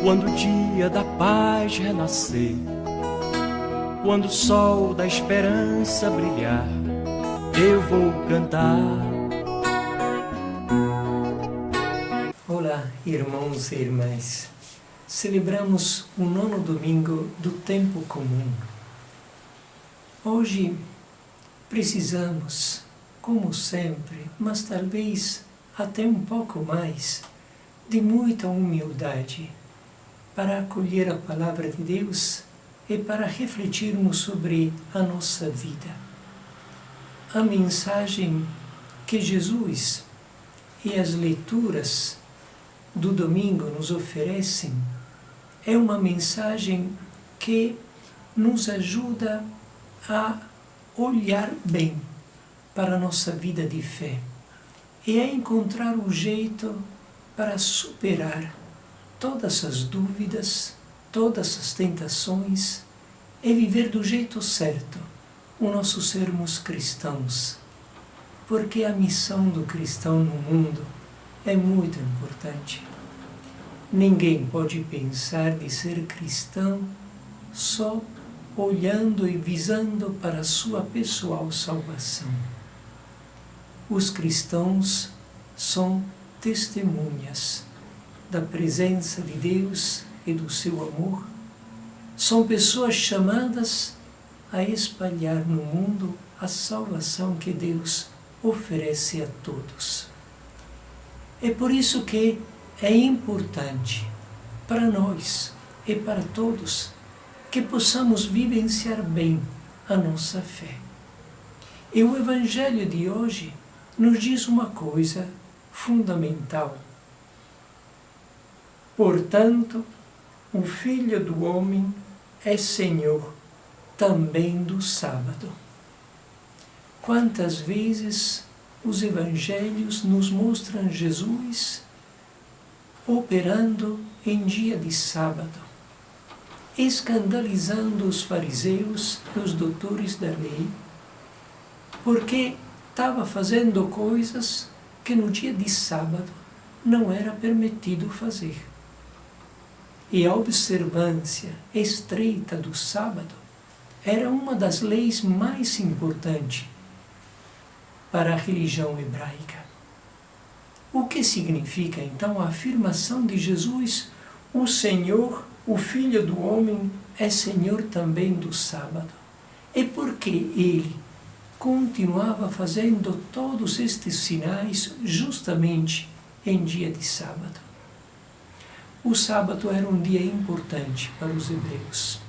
Quando o dia da paz renascer, quando o sol da esperança brilhar, eu vou cantar. Olá, irmãos e irmãs. Celebramos o 9º domingo do tempo comum. Hoje precisamos, como sempre, mas talvez até um pouco mais, de muita humildade para acolher a palavra de Deus e para refletirmos sobre a nossa vida. A mensagem que Jesus e as leituras do domingo nos oferecem é uma mensagem que nos ajuda a olhar bem para a nossa vida de fé e a encontrar um jeito para superar todas as dúvidas, todas as tentações e viver do jeito certo o nosso sermos cristãos. Porque a missão do cristão no mundo é muito importante. Ninguém pode pensar de ser cristão só olhando e visando para a sua pessoal salvação. Os cristãos são testemunhas da presença de Deus e do seu amor. São pessoas chamadas a espalhar no mundo a salvação que Deus oferece a todos. É por isso que é importante para nós e para todos que possamos vivenciar bem a nossa fé. E o Evangelho de hoje nos diz uma coisa fundamental. Portanto, o Filho do Homem é Senhor também do sábado. Quantas vezes os Evangelhos nos mostram Jesus operando em dia de sábado, escandalizando os fariseus e os doutores da lei, porque estava fazendo coisas que no dia de sábado não era permitido fazer. E a observância estreita do sábado era uma das leis mais importantes para a religião hebraica. O que significa então a afirmação de Jesus, o Senhor, o Filho do Homem, é Senhor também do sábado? É porque ele continuava fazendo todos estes sinais justamente em dia de sábado. O sábado era um dia importante para os hebreus,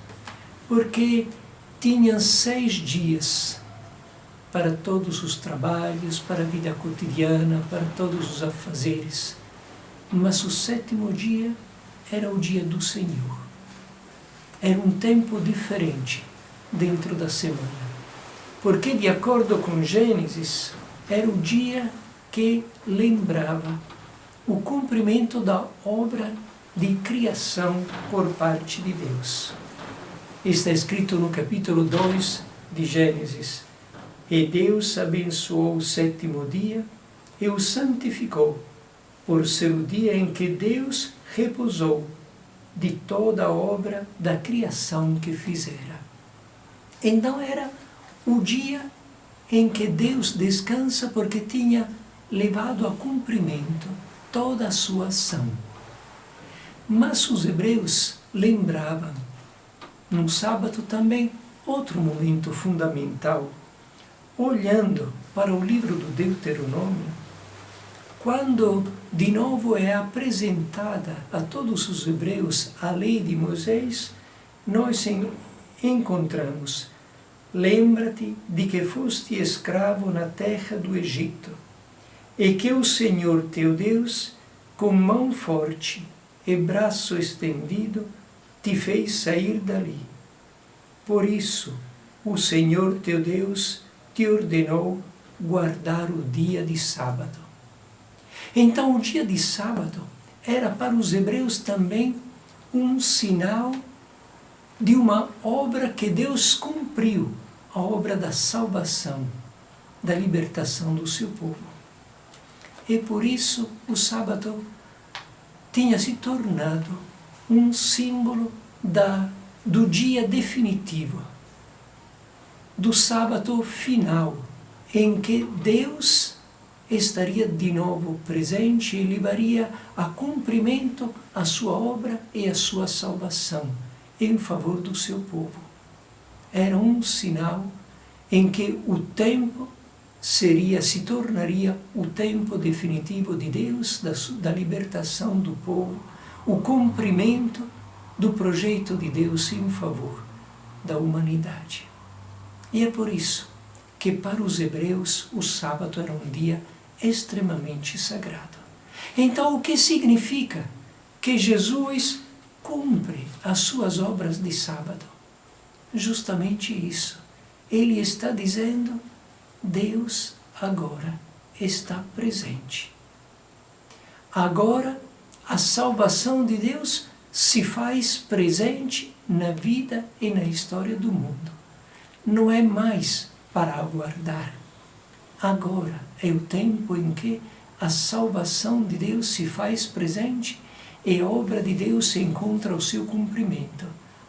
porque tinham 6 dias para todos os trabalhos, para a vida cotidiana, para todos os afazeres. Mas o 7º dia era o dia do Senhor. Era um tempo diferente dentro da semana. Porque, de acordo com Gênesis, era o dia que lembrava o cumprimento da obra de criação por parte de Deus. Está escrito no capítulo 2 de Gênesis: E Deus abençoou o 7º dia e o santificou, por ser o dia em que Deus repousou de toda a obra da criação que fizera. Então era o dia em que Deus descansa porque tinha levado a cumprimento toda a sua ação. Mas os hebreus lembravam, no sábado também, outro momento fundamental. Olhando para o livro do Deuteronômio, quando de novo é apresentada a todos os hebreus a lei de Moisés, nós encontramos: lembra-te de que foste escravo na terra do Egito, e que o Senhor teu Deus, com mão forte e braço estendido, te fez sair dali. Por isso, o Senhor teu Deus te ordenou guardar o dia de sábado. Então, o dia de sábado era para os hebreus também um sinal de uma obra que Deus cumpriu, a obra da salvação, da libertação do seu povo. E por isso o sábado tinha se tornado um símbolo do dia definitivo, do sábado final, em que Deus estaria de novo presente e levaria a cumprimento a sua obra e a sua salvação em favor do seu povo. Era um sinal em que o tempo se tornaria o tempo definitivo de Deus, da libertação do povo, o cumprimento do projeto de Deus em favor da humanidade. E é por isso que para os hebreus o sábado era um dia extremamente sagrado. Então, o que significa que Jesus cumpre as suas obras de sábado? Justamente isso. Ele está dizendo: Deus agora está presente. Agora a salvação de Deus se faz presente na vida e na história do mundo. Não é mais para aguardar. Agora é o tempo em que a salvação de Deus se faz presente e a obra de Deus se encontra o seu cumprimento.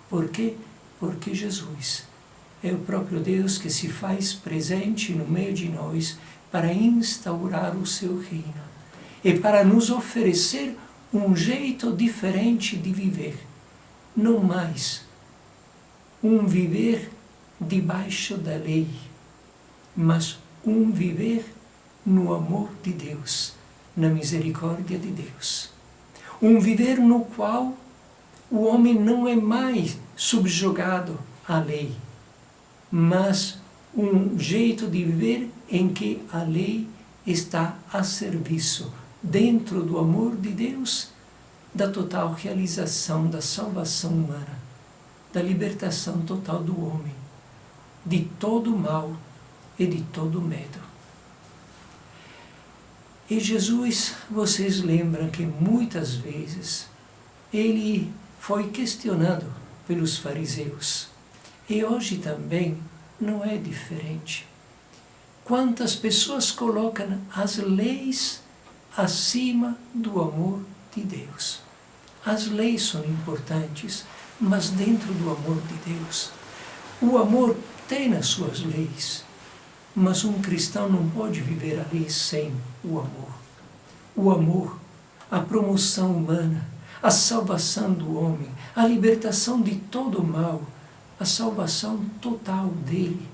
Por quê? Porque Jesus é o próprio Deus que se faz presente no meio de nós para instaurar o seu reino e para nos oferecer um jeito diferente de viver. Não mais um viver debaixo da lei, mas um viver no amor de Deus, na misericórdia de Deus. Um viver no qual o homem não é mais subjugado à lei, mas um jeito de viver em que a lei está a serviço, dentro do amor de Deus, da total realização da salvação humana, da libertação total do homem, de todo mal e de todo medo. E Jesus, vocês lembram que muitas vezes ele foi questionado pelos fariseus. E hoje também não é diferente. Quantas pessoas colocam as leis acima do amor de Deus? As leis são importantes, mas dentro do amor de Deus. O amor tem as suas leis, mas um cristão não pode viver a lei sem o amor. O amor, a promoção humana, a salvação do homem, a libertação de todo o mal, a salvação total dele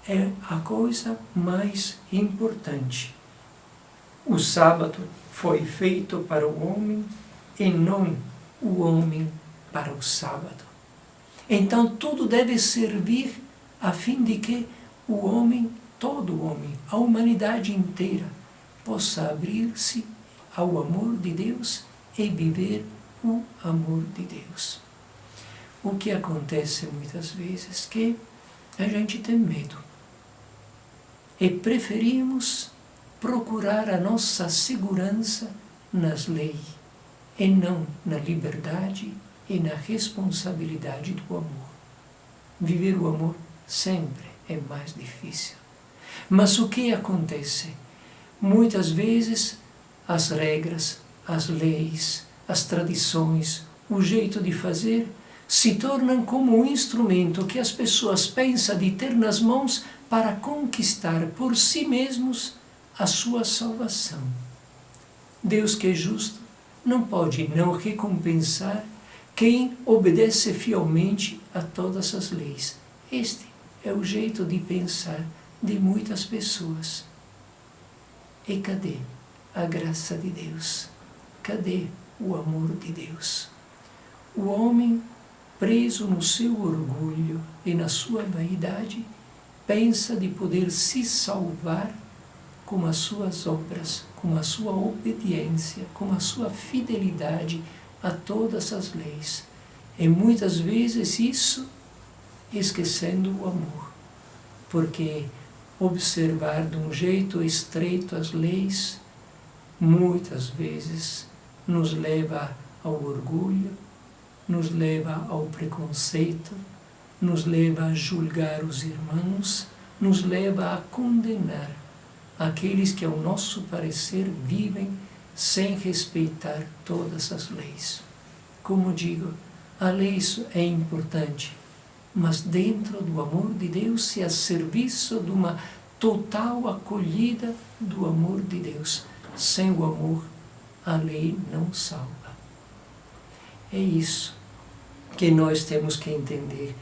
é a coisa mais importante. O sábado foi feito para o homem e não o homem para o sábado. Então tudo deve servir a fim de que o homem, todo homem, a humanidade inteira, possa abrir-se ao amor de Deus e viver o amor de Deus. O que acontece muitas vezes é que a gente tem medo e preferimos procurar a nossa segurança nas leis e não na liberdade e na responsabilidade do amor. Viver o amor sempre é mais difícil. Mas o que acontece? Muitas vezes as regras, as leis, as tradições, o jeito de fazer se tornam como um instrumento que as pessoas pensam de ter nas mãos para conquistar por si mesmos a sua salvação. Deus, que é justo, não pode não recompensar quem obedece fielmente a todas as leis. Este é o jeito de pensar de muitas pessoas. E cadê a graça de Deus? Cadê o amor de Deus? O homem, preso no seu orgulho e na sua vaidade, pensa de poder se salvar com as suas obras, com a sua obediência, com a sua fidelidade a todas as leis. E muitas vezes isso esquecendo o amor, porque observar de um jeito estreito as leis muitas vezes nos leva ao orgulho, nos leva ao preconceito, nos leva a julgar os irmãos, nos leva a condenar aqueles que, ao nosso parecer, vivem sem respeitar todas as leis. como digo, a lei é importante, mas dentro do amor de Deus e a serviço de uma total acolhida do amor de Deus. Sem o amor, a lei não salva. É isso que nós temos que entender.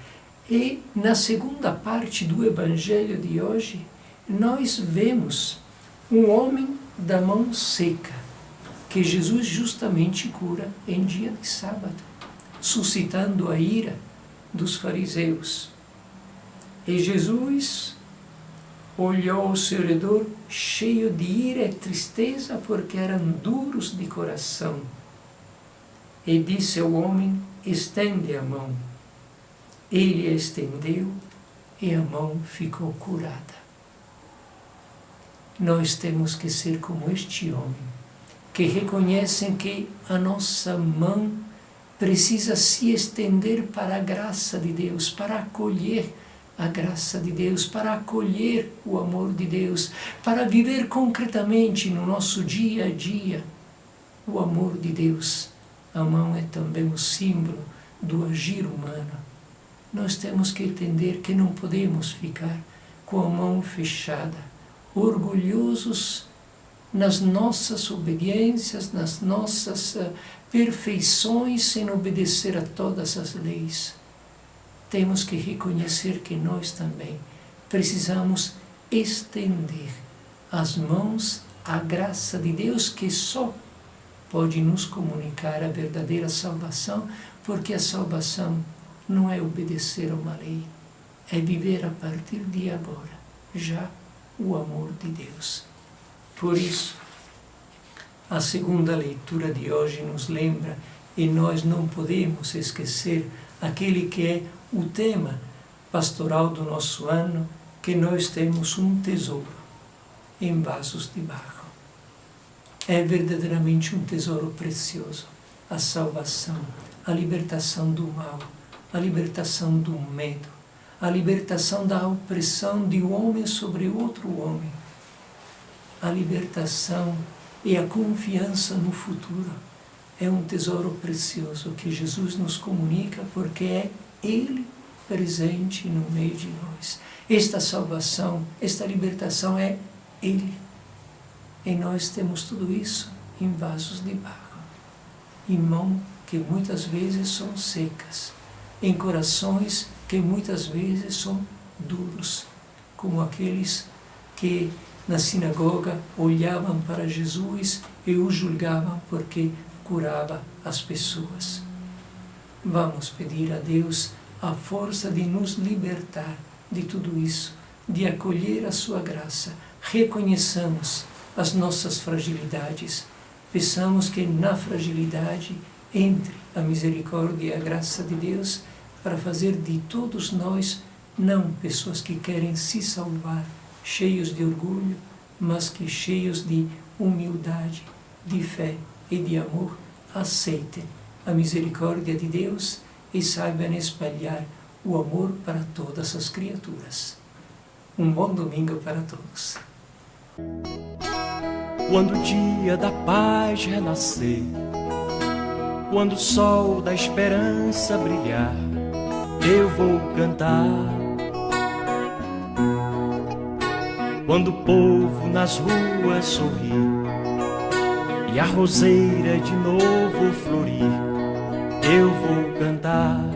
E na segunda parte do Evangelho de hoje, nós vemos um homem da mão seca, que Jesus justamente cura em dia de sábado, suscitando a ira dos fariseus. E Jesus olhou ao seu redor cheio de ira e tristeza, porque eram duros de coração. E disse ao homem: estende a mão. Ele a estendeu e a mão ficou curada. Nós temos que ser como este homem, que reconhecem que a nossa mão precisa se estender para a graça de Deus, para acolher a graça de Deus, para acolher o amor de Deus, para viver concretamente no nosso dia a dia o amor de Deus. A mão é também o símbolo do agir humano. Nós temos que entender que não podemos ficar com a mão fechada, orgulhosos nas nossas obediências, nas nossas perfeições, sem obedecer a todas as leis. Temos que reconhecer que nós também precisamos estender as mãos à graça de Deus, que só pode nos comunicar a verdadeira salvação, porque a salvação não é obedecer a uma lei, é viver a partir de agora já o amor de Deus. Por isso, a segunda leitura de hoje nos lembra, e nós não podemos esquecer aquele que é o tema pastoral do nosso ano, que nós temos um tesouro em vasos de barro. É verdadeiramente um tesouro precioso, a salvação, a libertação do mal, a libertação do medo, a libertação da opressão de um homem sobre outro homem, a libertação e a confiança no futuro. É um tesouro precioso que Jesus nos comunica, porque é Ele presente no meio de nós. Esta salvação, esta libertação é Ele. E nós temos tudo isso em vasos de barro, em mãos que muitas vezes são secas, em corações que muitas vezes são duros, como aqueles que na sinagoga olhavam para Jesus e o julgavam porque curava as pessoas. Vamos pedir a Deus a força de nos libertar de tudo isso, de acolher a sua graça. Reconheçamos as nossas fragilidades, peçamos que na fragilidade entre a misericórdia e a graça de Deus, para fazer de todos nós, não pessoas que querem se salvar, cheios de orgulho, mas que cheios de humildade, de fé e de amor, aceitem a misericórdia de Deus e saibam espalhar o amor para todas as criaturas. Um bom domingo para todos. Quando o dia da paz renascer, quando o sol da esperança brilhar, eu vou cantar. Quando o povo nas ruas sorrir e a roseira de novo florir, eu vou cantar.